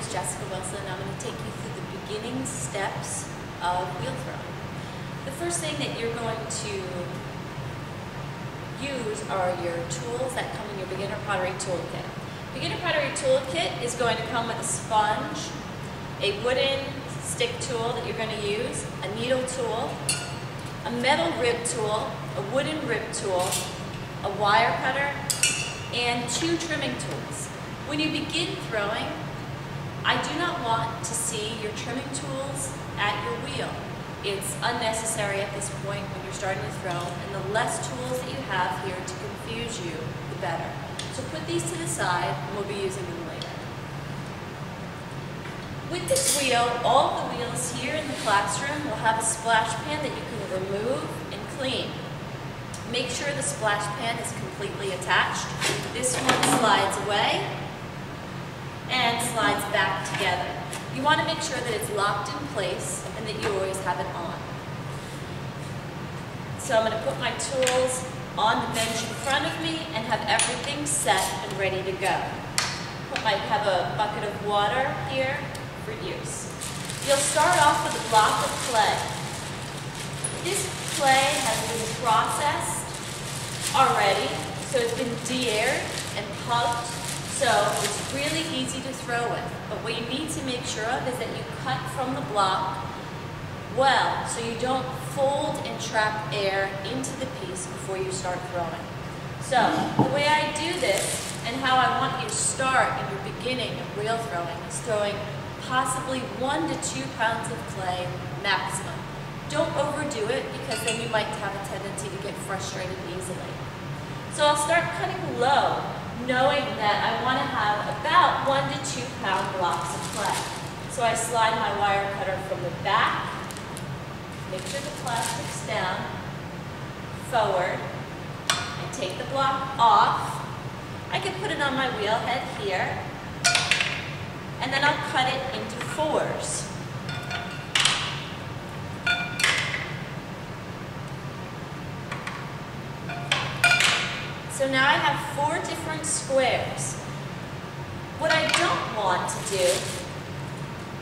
is Jessica Wilson. I'm going to take you through the beginning steps of wheel throwing. The first thing that you're going to use are your tools that come in your beginner pottery toolkit. Beginner pottery toolkit is going to come with a sponge, a wooden stick tool that you're going to use, a needle tool, a metal rib tool, a wooden rib tool, a wire cutter, and 2 trimming tools. When you begin throwing, I do not want to see your trimming tools at your wheel. It's unnecessary at this point when you're starting to throw, and the less tools that you have here to confuse you, the better. So put these to the side, and we'll be using them later. With this wheel, all the wheels here in the classroom will have a splash pan that you can remove and clean. Make sure the splash pan is completely attached. This one slides away and slides back together. You want to make sure that it's locked in place and that you always have it on. So I'm going to put my tools on the bench in front of me and have everything set and ready to go. Have a bucket of water here for use. You'll start off with a block of clay. This clay has been processed already, so it's been de-aired and pumped, so it's really easy to throw with. But what you need to make sure of is that you cut from the block well, so you don't fold and trap air into the piece before you start throwing. So the way I do this, and how I want you to start in your beginning of wheel throwing, is throwing possibly 1 to 2 pounds of clay maximum. Don't overdo it, because then you might have a tendency to get frustrated easily. So I'll start cutting low, knowing that I want to have about 1 to 2 pound blocks of clay. So I slide my wire cutter from the back, make sure the plastic's down, forward, and take the block off. I can put it on my wheel head here, and then I'll cut it into 4s. So now I have 4 different squares. What I don't want to do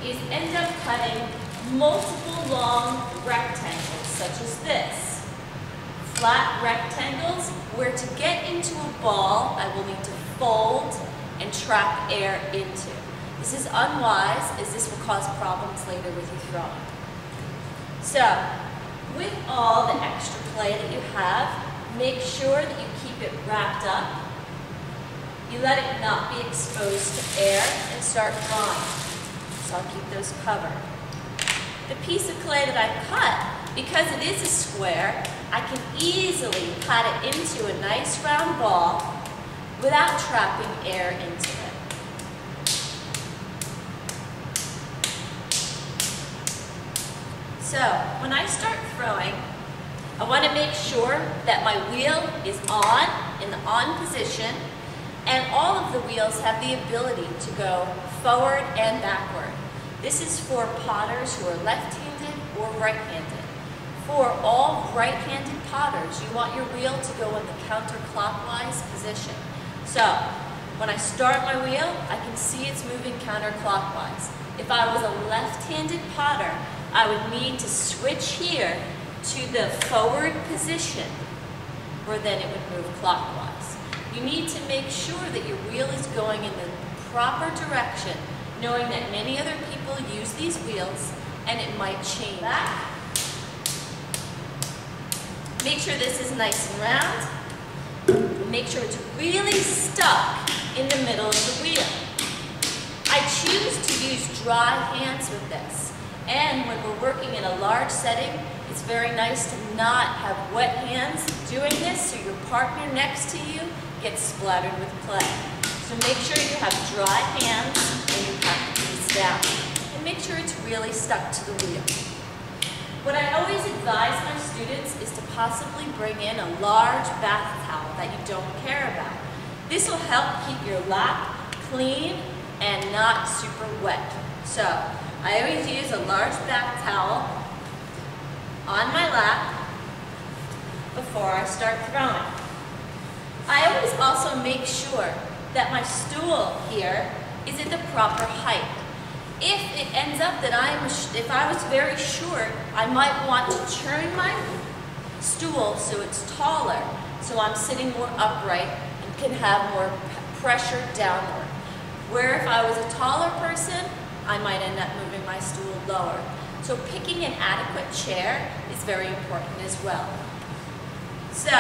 is end up cutting multiple long rectangles, such as this. Flat rectangles where to get into a ball, I will need to fold and trap air into. This is unwise, as this will cause problems later with your throwing. So, with all the extra clay that you have, make sure that you keep it wrapped up. You let it not be exposed to air and start drying. So I'll keep those covered. The piece of clay that I cut, because it is a square, I can easily pat it into a nice round ball without trapping air into it. So when I start throwing, I want to make sure that my wheel is in the on position, and all of the wheels have the ability to go forward and backward. This is for potters who are left-handed or right-handed. For all right-handed potters, you want your wheel to go in the counterclockwise position. So when I start my wheel, I can see it's moving counterclockwise. If I was a left-handed potter, I would need to switch here to the forward position, where then it would move clockwise. You need to make sure that your wheel is going in the proper direction, knowing that many other people use these wheels and it might change. Back. Make sure this is nice and round. Make sure it's really stuck in the middle of the wheel. I choose to use dry hands with this, and when we're working in a large setting, it's very nice to not have wet hands doing this, so your partner next to you gets splattered with clay. So make sure you have dry hands when you pat the piece down, and make sure it's really stuck to the wheel. What I always advise my students is to possibly bring in a large bath towel that you don't care about. This will help keep your lap clean and not super wet. So I always use a large bath towel on my lap before I start throwing. I always also make sure that my stool here is at the proper height. If it ends up that if I was very short, I might want to turn my stool so it's taller, so I'm sitting more upright and can have more pressure downward. Where if I was a taller person, I might end up moving my stool lower. So picking an adequate chair is very important as well. So,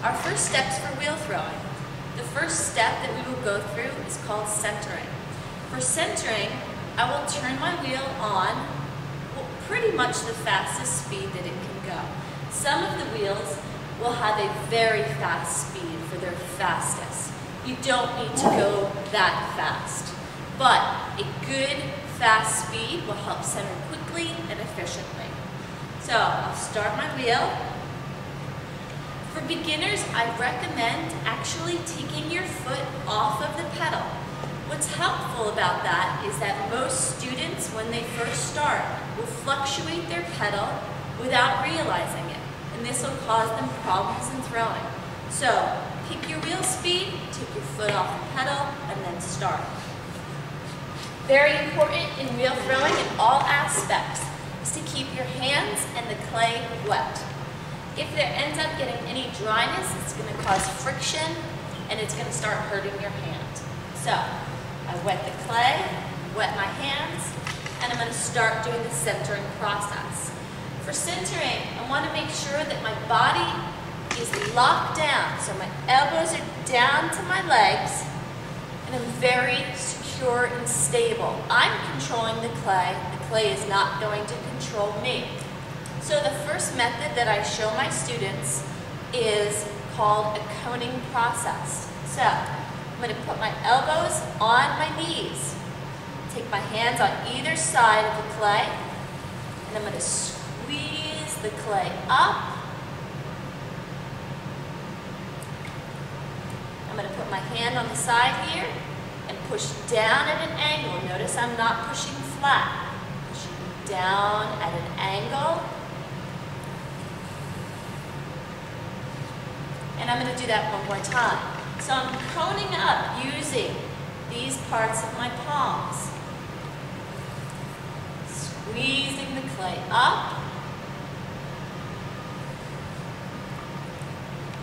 our first steps for wheel throwing. The first step that we will go through is called centering. For centering, I will turn my wheel on pretty much the fastest speed that it can go. Some of the wheels will have a very fast speed for their fastest. You don't need to go that fast, but a good fast speed will help center quickly and efficiently. So I'll start my wheel. For beginners, I recommend actually taking your foot off of the pedal. What's helpful about that is that most students, when they first start, will fluctuate their pedal without realizing it, and this will cause them problems in throwing. So pick your wheel speed, take your foot off the pedal, and then start. Very important in wheel throwing in all aspects is to keep your hands and the clay wet. If there ends up getting any dryness, it's going to cause friction and it's going to start hurting your hand. So, I wet the clay, wet my hands, and I'm going to start doing the centering process. For centering, I want to make sure that my body is locked down. So my elbows are down to my legs, and I'm very secure and stable. I'm controlling the clay is not going to control me. So the first method that I show my students is called a coning process. So I'm going to put my elbows on my knees, take my hands on either side of the clay, and I'm going to squeeze the clay up. I'm going to put my hand on the side here and push down at an angle. Notice I'm not pushing flat, pushing down at an angle. And I'm going to do that one more time. So I'm coning up using these parts of my palms. Squeezing the clay up.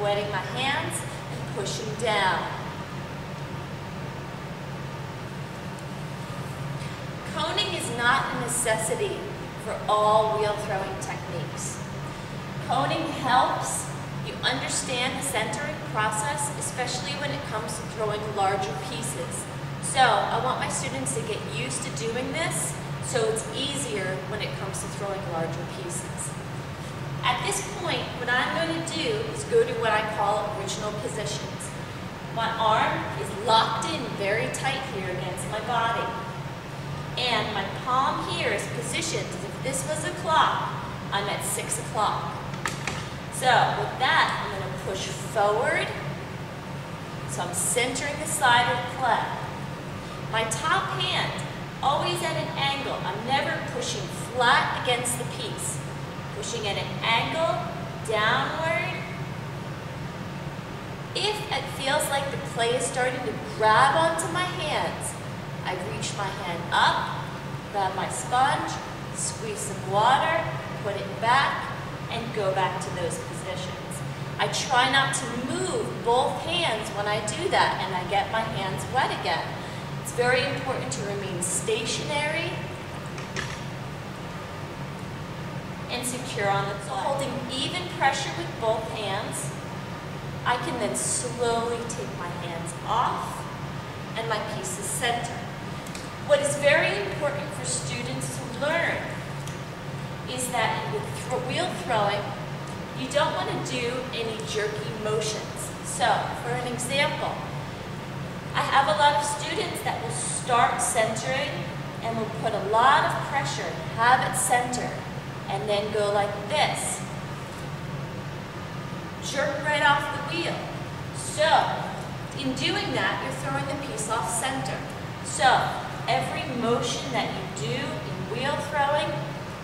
Wetting my hands and pushing down. Coning is not a necessity for all wheel throwing techniques. Coning helps you understand the centering process, especially when it comes to throwing larger pieces. So I want my students to get used to doing this so it's easier when it comes to throwing larger pieces. At this point, what I'm going to do is go to what I call original positions. My arm is locked in very tight here against my body. And my palm here is positioned as if this was a clock. I'm at 6 o'clock. So with that, I'm going to push forward. So I'm centering the side of the clay. My top hand, always at an angle. I'm never pushing flat against the piece. Pushing at an angle, downward. If it feels like the clay is starting to grab onto my hands, I reach my hand up, grab my sponge, squeeze some water, put it back, and go back to those positions. I try not to move both hands when I do that, and I get my hands wet again. It's very important to remain stationary and secure on the clay. Holding even pressure with both hands, I can then slowly take my hands off and my piece is centered. What is very important for students to learn is that with wheel throwing, you don't want to do any jerky motions. So, for an example, I have a lot of students that will start centering and will put a lot of pressure, have it centered, and then go like this. Jerk right off the wheel. So, in doing that, you're throwing the piece off center. So, every motion that you do in wheel throwing,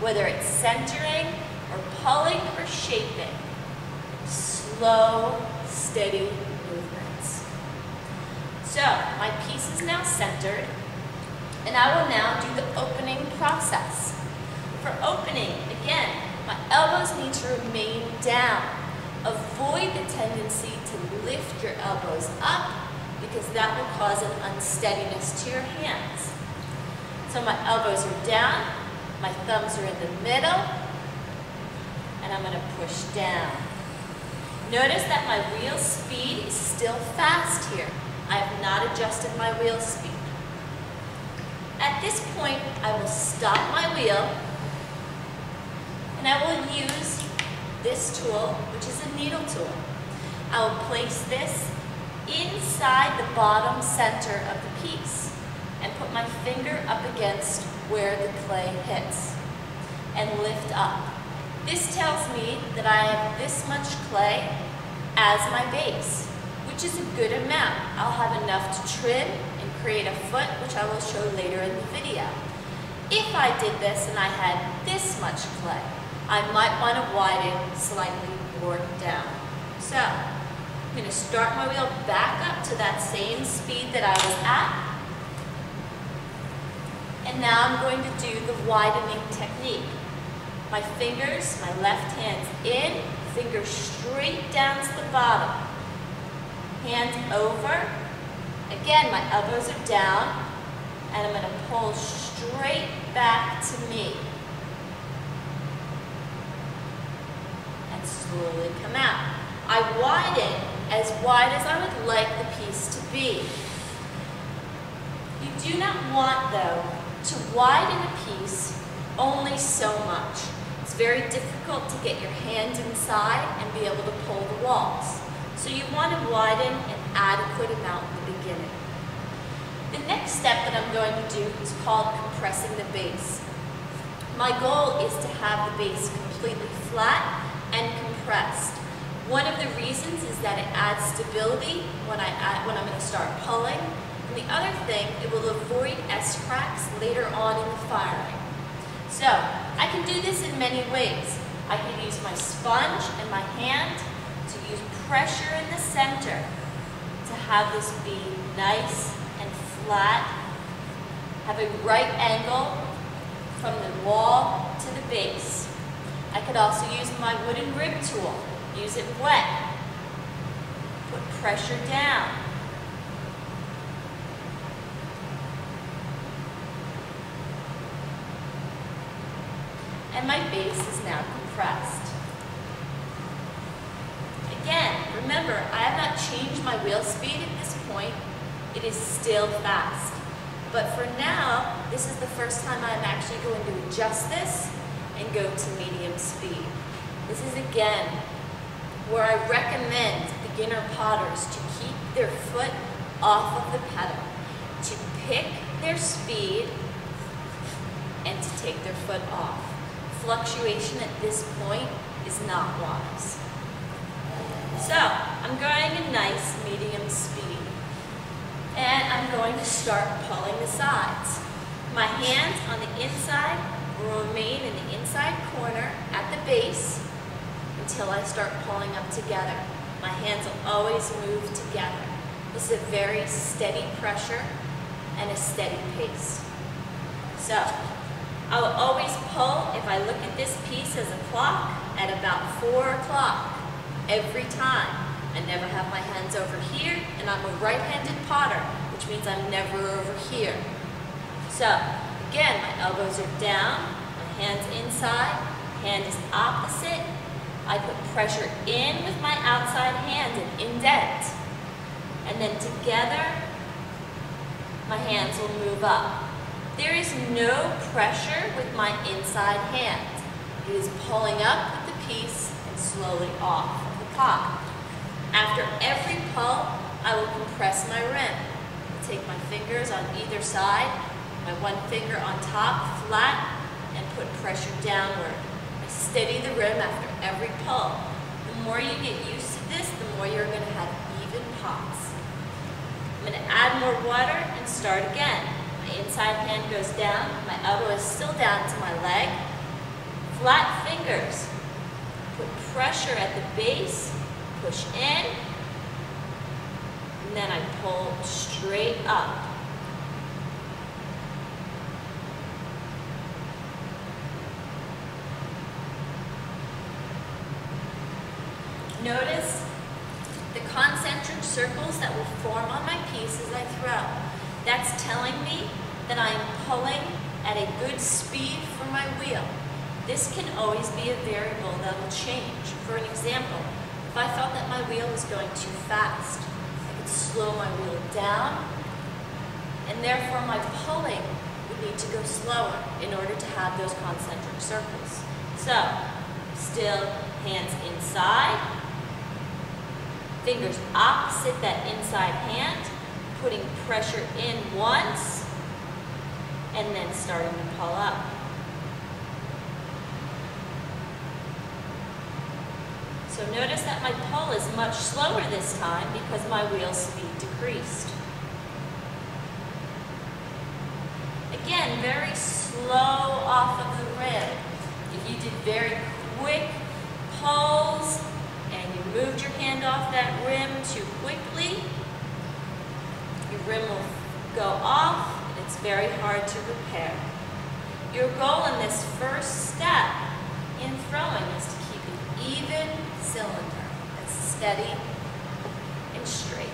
whether it's centering or pulling or shaping, slow, steady movements. So, my piece is now centered, And I will now do the opening process. For opening, again, my elbows need to remain down. Avoid the tendency to lift your elbows up because that will cause an unsteadiness to your hands. So my elbows are down, my thumbs are in the middle, and I'm going to push down. Notice that my wheel speed is still fast here. I have not adjusted my wheel speed. At this point, I will stop my wheel and I will use this tool, which is a needle tool. I will place this inside the bottom center of the piece and put my finger up against where the clay hits and lift up. This tells me that I have this much clay as my base, which is a good amount. I'll have enough to trim and create a foot, which I will show later in the video. If I did this and I had this much clay, I might want to widen slightly more down. So, I'm going to start my wheel back up to that same speed that I was at. And now I'm going to do the widening technique. My fingers, my left hand's in, fingers straight down to the bottom. Hand over. Again, my elbows are down, and I'm going to pull straight back to me. And slowly come out. I widen as wide as I would like the piece to be. You do not want, though, to widen a piece only so much. It's very difficult to get your hand inside and be able to pull the walls. So you want to widen an adequate amount in the beginning. The next step that I'm going to do is called compressing the base. My goal is to have the base completely flat and compressed. One of the reasons is that it adds stability when I'm going to start pulling. And the other thing, it will avoid S-cracks later on in the firing. So, I can do this in many ways. I can use my sponge and my hand to use pressure in the center to have this be nice and flat, have a right angle from the wall to the base. I could also use my wooden rib tool. Use it wet. Put pressure down. And my base is now compressed. Again, remember, I have not changed my wheel speed at this point. It is still fast. But for now, this is the first time I'm actually going to adjust this and go to medium speed. This is, again, where I recommend beginner potters to keep their foot off of the pedal, to pick their speed and to take their foot off. Fluctuation at this point is not wise. So, I'm going a nice medium speed. And I'm going to start pulling the sides. My hands on the inside will remain in the inside corner at the base until I start pulling them together. My hands will always move together. This is a very steady pressure and a steady pace. So, I will always pull, if I look at this piece as a clock, at about 4 o'clock every time. I never have my hands over here, and I'm a right-handed potter, which means I'm never over here. So, again, my elbows are down, my hands inside, hand is opposite. I put pressure in with my outside hand and indent. And then together, my hands will move up. There is no pressure with my inside hand. It is pulling up with the piece and slowly off of the pot. After every pull, I will compress my rim. I take my fingers on either side, my one finger on top, flat, and put pressure downward. I steady the rim after every pull. The more you get used to this, the more you're going to have even pots. I'm going to add more water and start again. My inside hand goes down, my elbow is still down to my leg. Flat fingers. Put pressure at the base, push in, and then I pull straight up. circles that will form on my piece as I throw. That's telling me that I am pulling at a good speed for my wheel. This can always be a variable that will change. For an example, if I felt that my wheel was going too fast, I could slow my wheel down, and therefore my pulling would need to go slower in order to have those concentric circles. So, still, hands inside, fingers opposite that inside hand, putting pressure in once, and then starting to pull up. So notice that my pull is much slower this time because my wheel speed decreased. Again, very slow off of the rim. If you did very quick pulls and you moved your hand off that rim too quickly, your rim will go off and it's very hard to repair. Your goal in this first step in throwing is to keep an even cylinder that's steady and straight.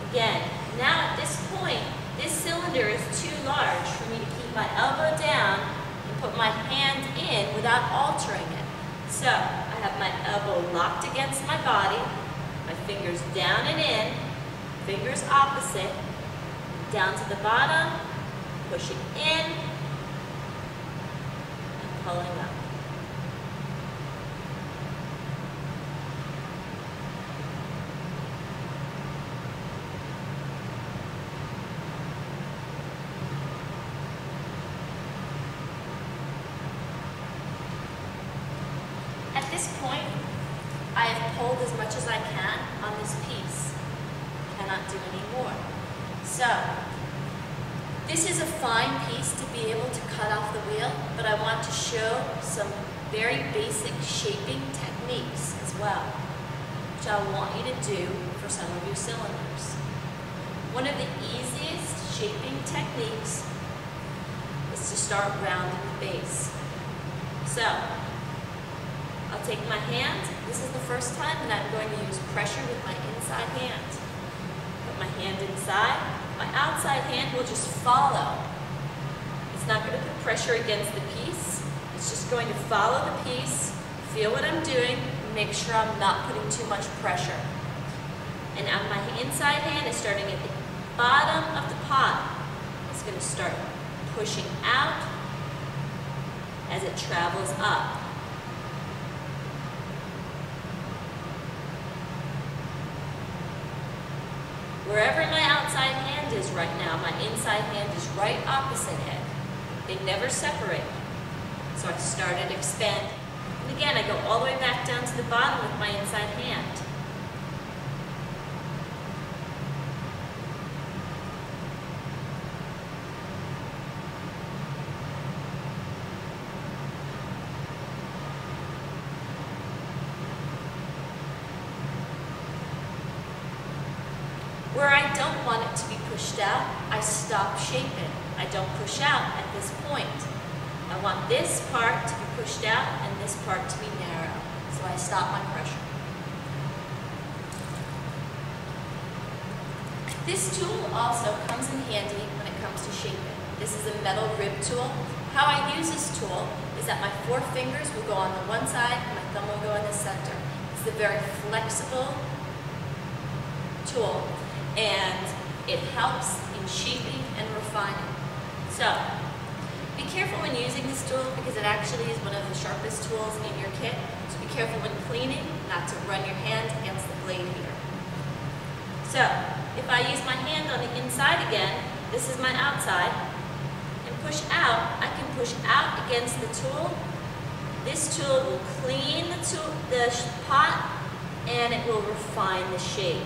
Again, now at this point, this cylinder is too large for me to keep my elbow down and put my hand in without altering it. So, I have my elbow locked against my body, my fingers down and in, fingers opposite, down to the bottom, pushing in, and pulling up. At this point, I have pulled as much as I can on this piece. Cannot do any more. So, this is a fine piece to be able to cut off the wheel, but I want to show some very basic shaping techniques as well, which I want you to do for some of your cylinders. One of the easiest shaping techniques is to start rounding the base. So, I'll take my hand. This is the first time that I'm going to use pressure with my inside hand. Put my hand inside. My outside hand will just follow. It's not going to put pressure against the piece. It's just going to follow the piece, feel what I'm doing, and make sure I'm not putting too much pressure. And now my inside hand is starting at the bottom of the pot. It's going to start pushing out as it travels up. Wherever my outside hand is right now, my inside hand is right opposite it. They never separate. So I started expanding. And again, I go all the way back down to the bottom with my inside hand. Where I don't want it to be pushed out, I stop shaping. I don't push out at this point. I want this part to be pushed out and this part to be narrow. So I stop my pressure. This tool also comes in handy when it comes to shaping. This is a metal rib tool. How I use this tool is that my 4 fingers will go on the one side and my thumb will go in the center. It's a very flexible tool, and it helps in shaping and refining. So, be careful when using this tool because it actually is one of the sharpest tools in your kit. So be careful when cleaning not to run your hand against the blade here. So, if I use my hand on the inside again, this is my outside, and push out, I can push out against the tool. This tool will clean the pot and it will refine the shape.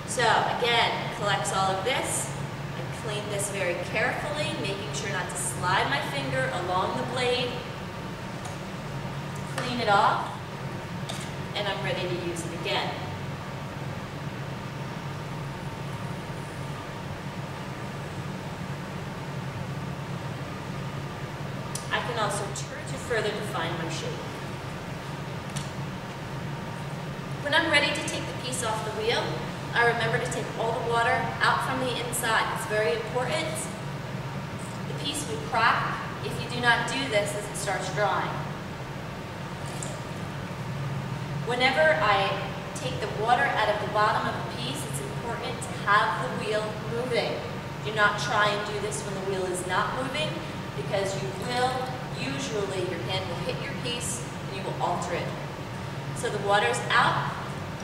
So again, collects all of this. I clean this very carefully, making sure not to slide my finger along the blade. Clean it off, and I'm ready to use it again. I can also turn to further define my shape. When I'm ready to take the piece off the wheel, I remember to take all the water out from the inside. It's very important. The piece will crack if you do not do this as it starts drying. Whenever I take the water out of the bottom of a piece, it's important to have the wheel moving. Do not try and do this when the wheel is not moving, because you will, usually your hand will hit your piece and you will alter it. So the water's out.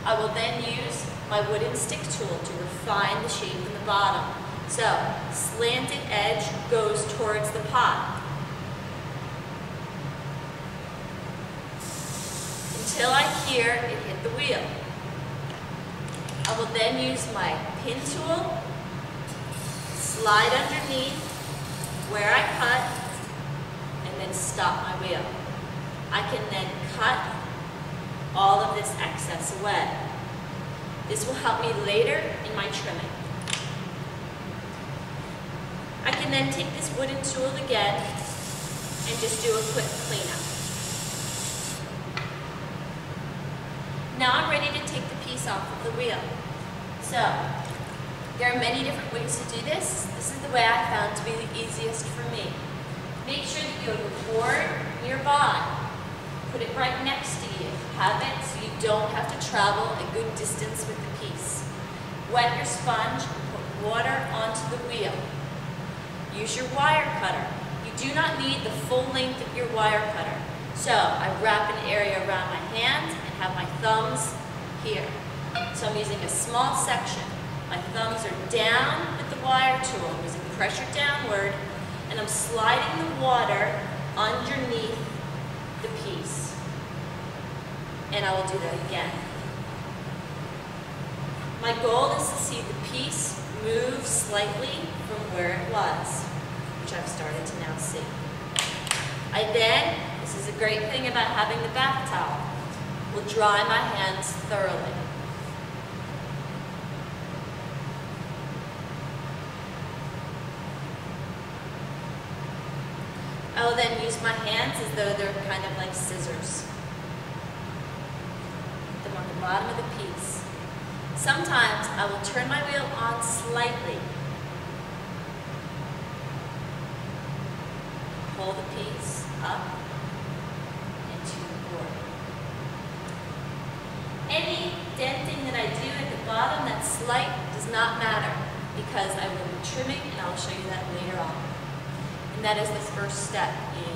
I will then use my wooden stick tool to refine the shape in the bottom. So, slanted edge goes towards the pot. Until I hear it hit the wheel. I will then use my pin tool, slide underneath where I cut, and then stop my wheel. I can then cut all of this excess away. This will help me later in my trimming. I can then take this wooden tool again and just do a quick cleanup. Now I'm ready to take the piece off of the wheel. So, there are many different ways to do this. This is the way I found to be the easiest for me. Make sure that you have a board nearby. Put it right next to you. Have it so you don't have to travel a good distance with the piece. Wet your sponge and put water onto the wheel. Use your wire cutter. You do not need the full length of your wire cutter. So I wrap an area around my hand and have my thumbs here. So I'm using a small section. My thumbs are down with the wire tool. I'm using pressure downward, and I'm sliding the water underneath the piece. And I will do that again. My goal is to see the piece move slightly from where it was, which I've started to now see. This is a great thing about having the bath towel, will dry my hands thoroughly. I will then use my hands as though they're kind of like scissors. Put them on the bottom of the piece. Sometimes I will turn my wheel on slightly. Pull the piece up into the board. Any denting that I do at the bottom that's slight does not matter, because I will be trimming, and I'll show you that later on. And that is the first step in